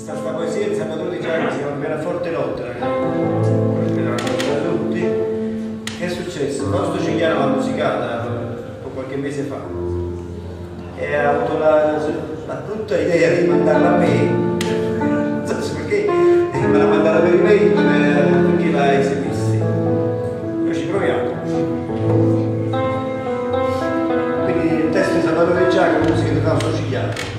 Questa poesia di Salvatore Di Giacomo si chiama Pianoforte notte, tutti. Che è successo? Fausto Cigliano l'ha musicata qualche mese fa e ha avuto la brutta idea di mandarla a me, non so perché, me la mandata per email perché la esibissi. Noi ci proviamo. Quindi il testo di Salvatore Di Giacomo, musica di Fausto Cigliano.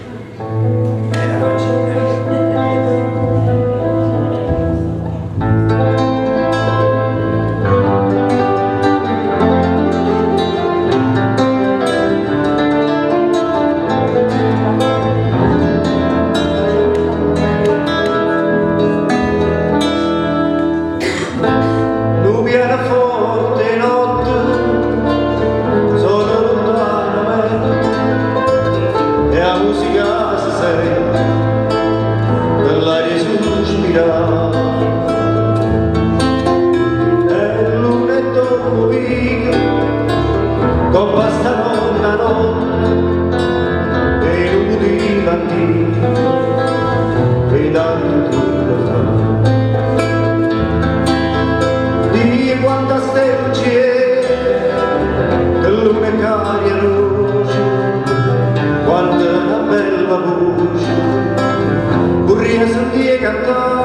Pianoforte notte, sono lontano e la musica si sente nell'aria sospirare. E l'una e dopo vivo, con bastano una notte e non potevi partire, e tanto tu lo fai. Quanta stella c'è, luna e caria luce, quanta una bella voce, vorrei sentire cantare.